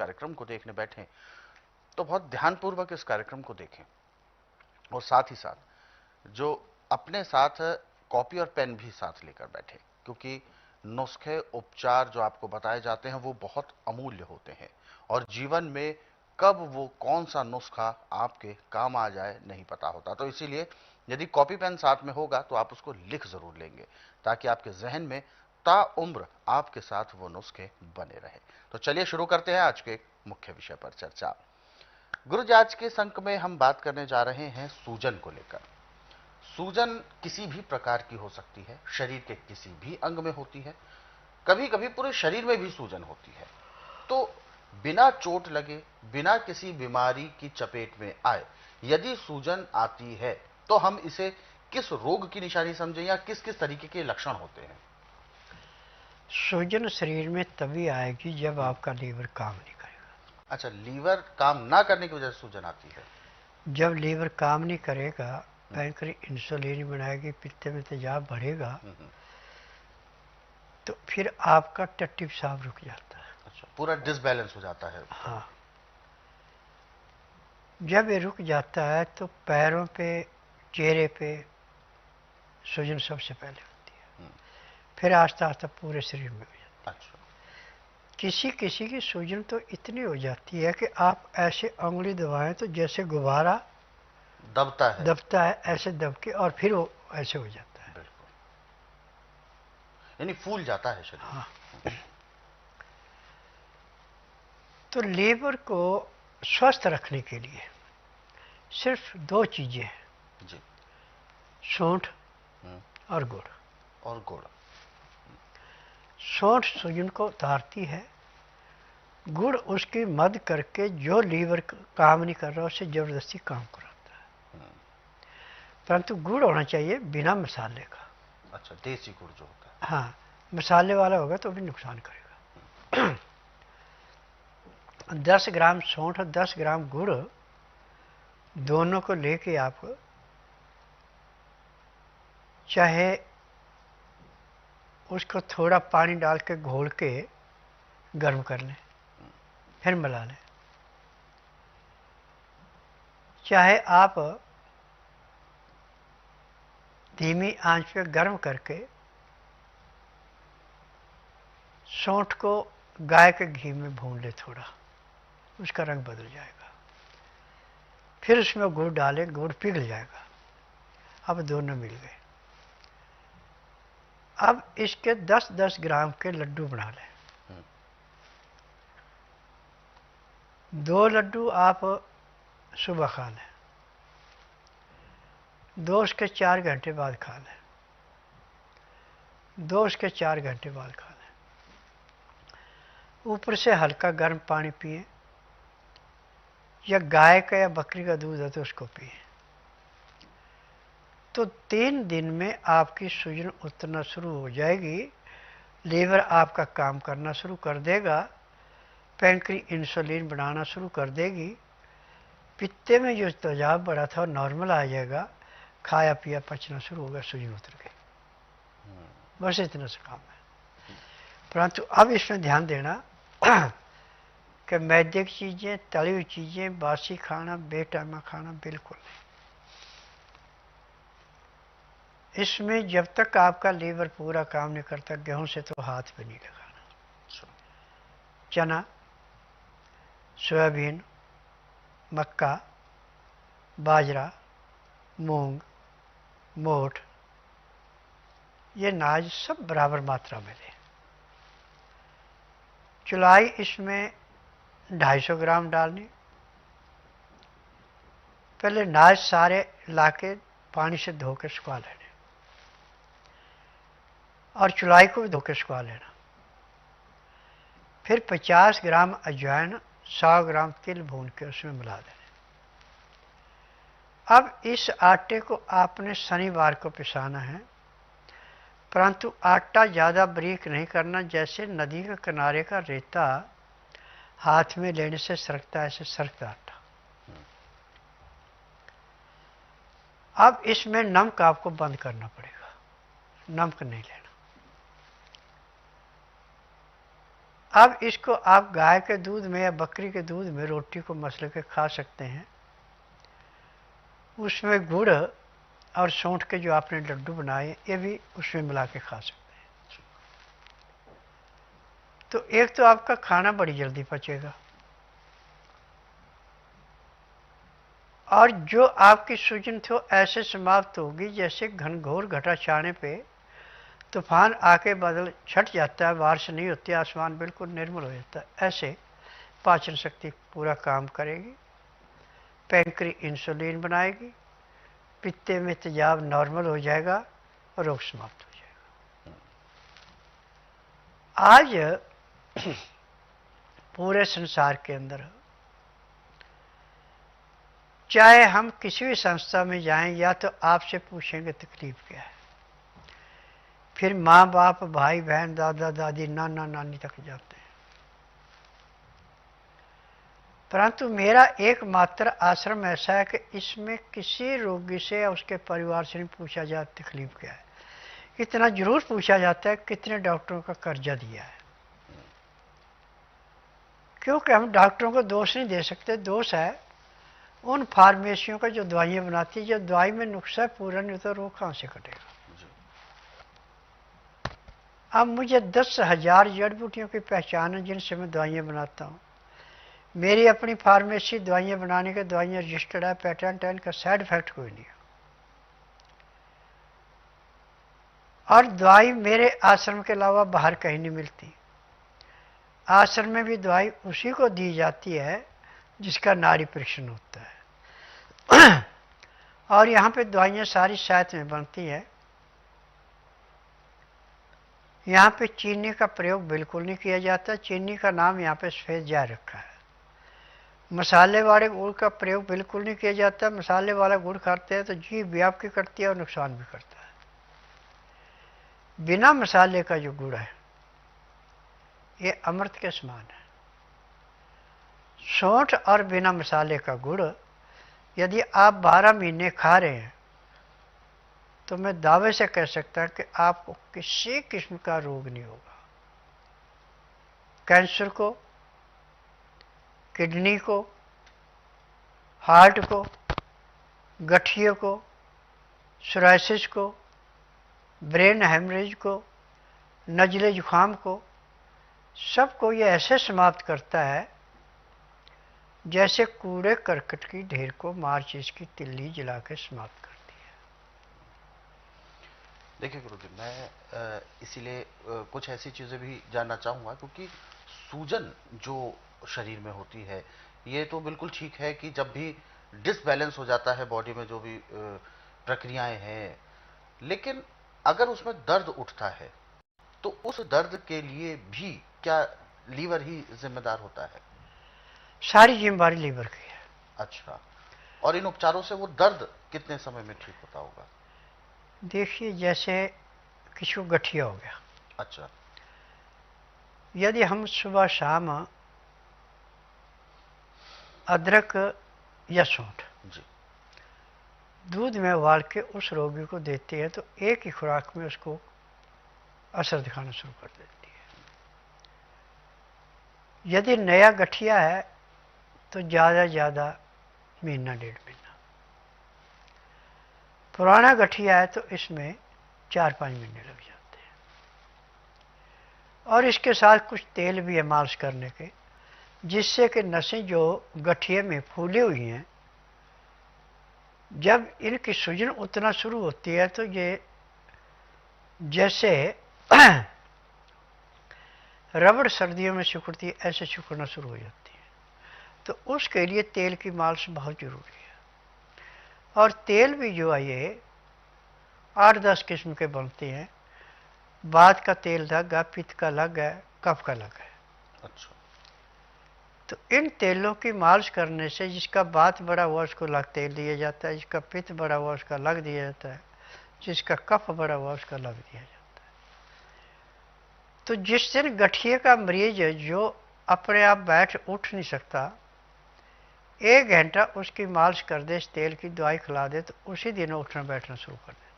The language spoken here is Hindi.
कार्यक्रम को देखने बैठें तो बहुत ध्यानपूर्वक इस कार्यक्रम को देखें और साथ ही साथ जो अपने साथ कॉपी और पेन भी साथ लेकर बैठे, क्योंकि नुस्खे उपचार जो आपको बताए जाते हैं वो बहुत अमूल्य होते हैं और जीवन में कब वो कौन सा नुस्खा आपके काम आ जाए नहीं पता होता। तो इसीलिए यदि कॉपी पेन साथ में होगा तो आप उसको लिख जरूर लेंगे ताकि आपके जहन में ताउम्र आपके साथ वो नुस्खे बने रहे। तो चलिए शुरू करते हैं आज के मुख्य विषय पर चर्चा। गुरुजी, आज के इस अंक में हम बात करने जा रहे हैं सूजन को लेकर। सूजन किसी भी प्रकार की हो सकती है, शरीर के किसी भी अंग में होती है, कभी कभी पूरे शरीर में भी सूजन होती है। तो बिना चोट लगे, बिना किसी बीमारी की चपेट में आए यदि सूजन आती है तो हम इसे किस रोग की निशानी समझें या किस किस तरीके के लक्षण होते हैं? सूजन शरीर में तभी आएगी जब आपका लीवर काम नहीं करेगा। अच्छा, लीवर काम ना करने की वजह से सूजन आती है। जब लीवर काम नहीं करेगा, हम्म, पैंक्रियास इंसुलिन बनाएगी, पित्त में तेजाब बढ़ेगा, हम्म। तो फिर आपका टट्टी पेशाब रुक जाता है। अच्छा, पूरा डिसबैलेंस हो जाता है। हाँ, जब ये रुक जाता है तो पैरों पे, चेहरे पे सूजन सबसे पहले होती है, हम्म, फिर आहिस्ता आहिस्ता पूरे शरीर में हो जाती है। अच्छा। किसी किसी की सूजन तो इतनी हो जाती है कि आप ऐसे उंगली दबाएं तो जैसे गुब्बारा दबता है। दबता है, ऐसे दब के और फिर वो ऐसे हो जाता है। बिल्कुल, यानी फूल जाता है शरीर। हाँ, तो लीवर को स्वस्थ रखने के लिए सिर्फ दो चीजें हैं, जी। सौंठ हम्म, और गुड़। और गुड़। सौंठ सूजन को उतारती है, गुड़ उसकी मद करके जो लीवर काम नहीं कर रहा उसे जबरदस्ती काम कराता है। हम्म, परंतु गुड़ होना चाहिए बिना मसाले का। अच्छा, देसी गुड़ जो होता है। हाँ, मसाले वाला होगा तो भी नुकसान करेगा। 10 ग्राम सौंठ और 10 ग्राम गुड़ दोनों को लेके आप चाहे उसको थोड़ा पानी डाल के घोल के गर्म कर लें, फिर मिला लें। चाहे आप धीमी आंच पे गर्म करके सौंठ को गाय के घी में भून ले, थोड़ा उसका रंग बदल जाएगा, फिर उसमें गुड़ डालें, गुड़ पिघल जाएगा। अब दोनों मिल गए। अब इसके 10-10 ग्राम के लड्डू बना लें। हम्म, 2 लड्डू आप सुबह खा लें, 2 उसके 4 घंटे बाद खा लें, 2 उसके 4 घंटे बाद खा लें। ऊपर से हल्का गर्म पानी पिए, या गाय का या बकरी का दूध है तो उसको पिए। तो 3 दिन में आपकी सूजन उतरना शुरू हो जाएगी, लीवर आपका काम करना शुरू कर देगा, पैंक्रियास इंसुलिन बनाना शुरू कर देगी, पित्ते में जो तेजाब बढ़ा था नॉर्मल आ जाएगा, खाया पिया पचना शुरू होगा, सूजन उतर गई। बस इतना सा काम है। परंतु अब इसमें ध्यान देना कि मैदे की चीज़ें, तली हुई चीज़ें, बासी खाना, बेटाइमा खाना बिल्कुल नहीं। इसमें जब तक आपका लीवर पूरा काम नहीं करता, गेहूं से तो हाथ भी नहीं लगाना। अच्छा। चना, सोयाबीन, मक्का, बाजरा, मूंग, मोठ, ये अनाज सब बराबर मात्रा में लें। चुलाई इसमें 250 ग्राम डालनी। पहले अनाज सारे लाके पानी से धो के सुखा लेने, और चुलाई को भी धो के सुखा लेना। फिर 50 ग्राम अजवाइन, 100 ग्राम तिल भून के उसमें मिला देने। अब इस आटे को आपने शनिवार को पिसाना है, परंतु आटा ज़्यादा बारीक नहीं करना, जैसे नदी के किनारे का रेता हाथ में लेने से सरकता है, ऐसे सरकता आटा। अब इसमें नमक आपको बंद करना पड़ेगा, नमक नहीं लेना। अब इसको आप गाय के दूध में या बकरी के दूध में रोटी को मसल के खा सकते हैं। उसमें गुड़ और सौंठ के जो आपने लड्डू बनाए ये भी उसमें मिला के खा सकते हैं। तो एक तो आपका खाना बड़ी जल्दी पचेगा, और जो आपकी सूजन थी ऐसे समाप्त होगी जैसे घनघोर घटा छाने पे तूफान आके बादल छट जाता है, बारिश नहीं होती, आसमान बिल्कुल निर्मल हो जाता है। ऐसे पाचन शक्ति पूरा काम करेगी, पैंक्री इंसुलिन बनाएगी, पित्ते में तेजाब नॉर्मल हो जाएगा और रोग समाप्त हो जाएगा। आज पूरे संसार के अंदर चाहे हम किसी भी संस्था में जाएं या तो आपसे पूछेंगे तकलीफ क्या है, फिर माँ बाप भाई बहन दादा दादी नाना नानी तक जाते हैं। परंतु मेरा एकमात्र आश्रम ऐसा है कि इसमें किसी रोगी से या उसके परिवार से नहीं पूछा जाता तकलीफ क्या है। इतना जरूर पूछा जाता है कितने डॉक्टरों का कर्जा दिया है, क्योंकि हम डॉक्टरों को दोष नहीं दे सकते। दोष है उन फार्मेसियों का जो दवाइयाँ बनाती है। जब दवाई में नुक्सा पूरा नहीं होता रोग कहाँ से कटेगा। अब मुझे 10,000 जड़ बूटियों की पहचान है जिनसे मैं दवाइयाँ बनाता हूँ। मेरी अपनी फार्मेसी दवाइयाँ बनाने के दवाइयाँ रजिस्टर्ड है, पेटेंट है, इनका साइड इफेक्ट कोई नहीं है। और दवाई मेरे आश्रम के अलावा बाहर कहीं नहीं मिलती। आश्रम में भी दवाई उसी को दी जाती है जिसका नाड़ी परीक्षण होता है। और यहाँ पे दवाइयाँ सारी शहद में बनती हैं। यहाँ पे चीनी का प्रयोग बिल्कुल नहीं किया जाता। चीनी का नाम यहाँ पे सफेद जार रखा है। मसाले वाले गुड़ का प्रयोग बिल्कुल नहीं किया जाता। मसाले वाला गुड़ खाते हैं तो जीभ भी आपकी कटती है और नुकसान भी करता है। बिना मसाले का जो गुड़ है ये अमृत के समान है। सौंठ और बिना मसाले का गुड़ यदि आप 12 महीने खा रहे हैं तो मैं दावे से कह सकता हूं कि आपको किसी किस्म का रोग नहीं होगा। कैंसर को, किडनी को, हार्ट को, गठिए को, सोराइसिस को, ब्रेन हेमरेज को, नजले जुखाम को, सबको ये ऐसे समाप्त करता है जैसे कूड़े करकट की ढेर को माचिस की तिल्ली जला के समाप्त करती है। देखिए गुरुजी, मैं इसीलिए कुछ ऐसी चीजें भी जानना चाहूंगा, क्योंकि सूजन जो शरीर में होती है ये तो बिल्कुल ठीक है कि जब भी डिसबैलेंस हो जाता है बॉडी में जो भी प्रक्रियाएं हैं, लेकिन अगर उसमें दर्द उठता है तो उस दर्द के लिए भी क्या लीवर ही जिम्मेदार होता है? सारी जिम्मेदारी लीवर की है। अच्छा, और इन उपचारों से वो दर्द कितने समय में ठीक होता होगा? देखिए, जैसे किसी को गठिया हो गया, अच्छा, यदि हम सुबह शाम अदरक या सौंठ जी, दूध में उबाल के उस रोगी को देते हैं तो एक ही खुराक में उसको असर दिखाना शुरू कर देती है। यदि नया गठिया है तो ज़्यादा ज़्यादा महीना 1.5 महीना, पुराना गठिया है तो इसमें 4-5 महीने लग जाते हैं। और इसके साथ कुछ तेल भी है मालिश करने के, जिससे कि नसें जो गठिए में फूली हुई हैं, जब इनकी सूजन उतना शुरू होती है तो ये जैसे रबड़ सर्दियों में सिकुड़ती है ऐसे सिकुड़ना शुरू हो जाती है। तो उसके लिए तेल की मालिश बहुत ज़रूरी है। और तेल भी जो है ये 8-10 किस्म के बनते हैं। वात का तेल अलग है, पित्त का अलग है, कफ का अलग है। अच्छा, तो इन तेलों की मालिश करने से जिसका वात बढ़ा हुआ उसको अलग तेल दिया जाता है, जिसका पित्त बढ़ा हुआ उसका अलग दिया जाता है, जिसका कफ बढ़ा हुआ उसका अलग दिया जाता है। तो जिस दिन गठिए का मरीज जो अपने आप बैठ उठ नहीं सकता, 1 घंटा उसकी मालिश कर दे, इस तेल की दवाई खिला दे, तो उसी दिन उठना बैठना शुरू कर दे।